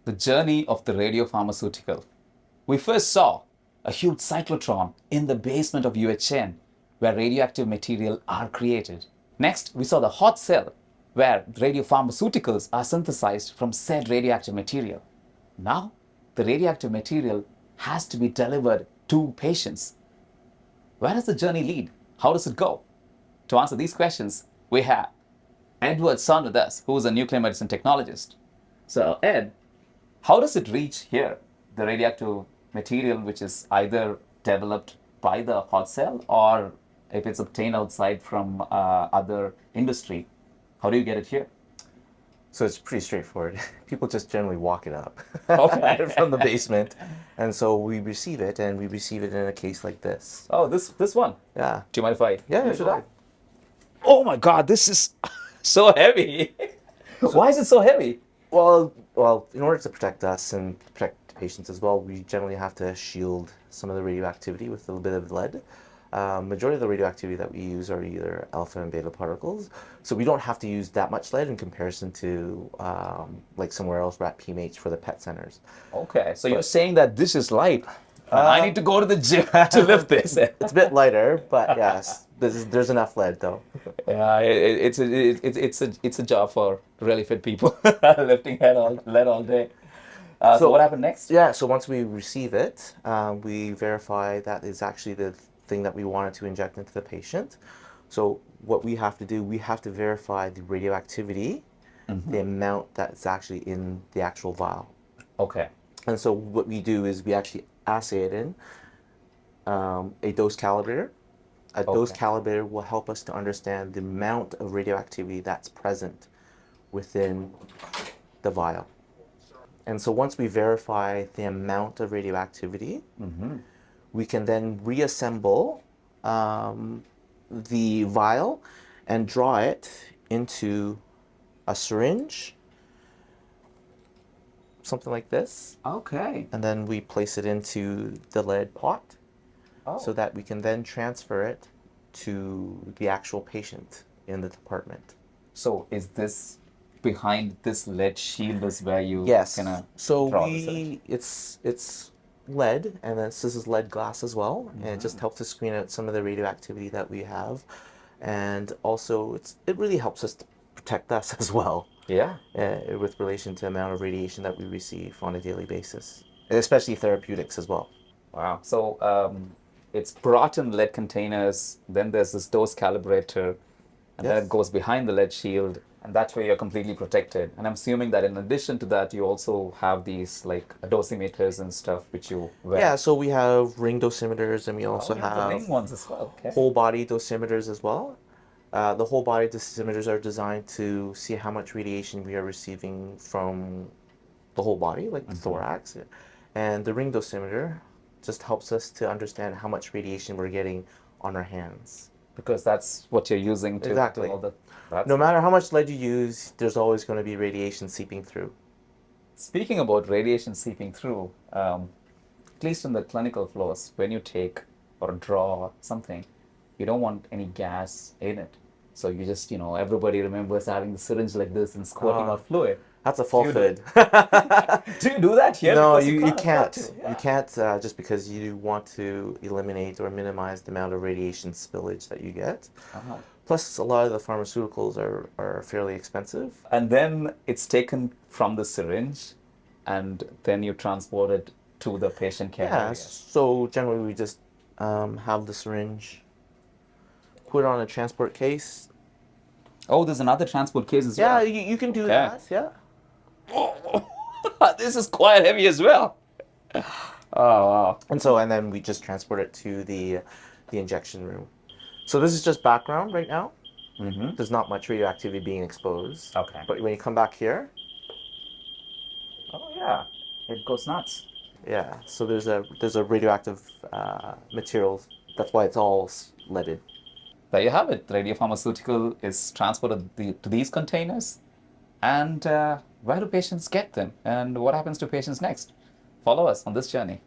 the journey of the radiopharmaceutical. We first saw a huge cyclotron in the basement of UHN where radioactive material are created. Next, we saw the hot cell where radiopharmaceuticals are synthesized from said radioactive material. Now, the radioactive material has to be delivered to patients. Where does the journey lead? How does it go? To answer these questions, we have Edward Son with us, who is a nuclear medicine technologist. So, Ed, how does it reach here, the radioactive material, which is either developed by the hot cell or if it's obtained outside from other industry? How do you get it here? So it's pretty straightforward. People just generally walk it up Okay. from the basement. And so we receive it, and we receive it in a case like this. Oh, this one. Yeah. Do you mind if I? Yeah, Should go I? ahead. Oh my God, this is so heavy. Why is it so heavy? Well, in order to protect us and protect patients as well, we generally have to shield some of the radioactivity with a little bit of lead. Majority of the radioactivity that we use are either alpha and beta particles, so we don't have to use that much lead in comparison to like somewhere else, rat PMH for the PET centers. Okay, so you're saying that this is light. I need to go to the gym to lift this. It's a bit lighter, but yes, there's enough lead though. Yeah, it's a job for really fit people lifting lead all day. So what happened next? Yeah, so once we receive it, we verify that is actually the thing that we wanted to inject into the patient. So what we have to do, we have to verify the radioactivity, the amount that's actually in the actual vial. Okay. And so what we do is we actually assay it in a dose calibrator. A dose calibrator will help us to understand the amount of radioactivity that's present within the vial. And so once we verify the amount of radioactivity, we can then reassemble the vial and draw it into a syringe, something like this. Okay. And then we place it into the lead pot so that we can then transfer it to the actual patient in the department. So is this behind this lead shield is where you Yes. gonna So draw the syringe? it's lead, and this is lead glass as well, and it just helps to screen out some of the radioactivity that we have, and also it really helps us to protect us as well. Yeah. With relation to the amount of radiation that we receive on a daily basis, especially therapeutics as well. Wow. So it's brought in lead containers, then there's this dose calibrator, and then it goes behind the lead shield, and that's where you're completely protected. And I'm assuming that in addition to that, you also have these like dosimeters and stuff which you wear. Yeah, so we have ring dosimeters, and we also You have the have ring ones as well. Okay. whole body dosimeters as well. The whole body dosimeters are designed to see how much radiation we are receiving from the whole body, like the thorax. And the ring dosimeter just helps us to understand how much radiation we're getting on our hands. Because that's what you're using to Exactly. do all the. No matter how much lead you use, there's always going to be radiation seeping through. Speaking about radiation seeping through, at least in the clinical flows, when you take or draw something, you don't want any gas in it. So you just, everybody remembers having the syringe like this and squirting out fluid. That's a falsehood. Do you do that here? No, Because you can't. Yeah. You can't just because you want to eliminate or minimize the amount of radiation spillage that you get. Plus, a lot of the pharmaceuticals are fairly expensive. And then it's taken from the syringe, and then you transport it to the patient care Yeah, area. so generally we just have the syringe, put it on a transport case. Oh, there's another transport case as Yeah, well. you can do that, yeah. This is quite heavy as well. Oh, wow. And then we just transport it to the injection room. So this is just background right now. There's not much radioactivity being exposed. Okay. But when you come back here, Oh, yeah. It goes nuts. yeah, so there's a radioactive material. That's why it's all leaded. There you have it. Radiopharmaceutical is transported to these containers. And where do patients get them? And what happens to patients next? Follow us on this journey.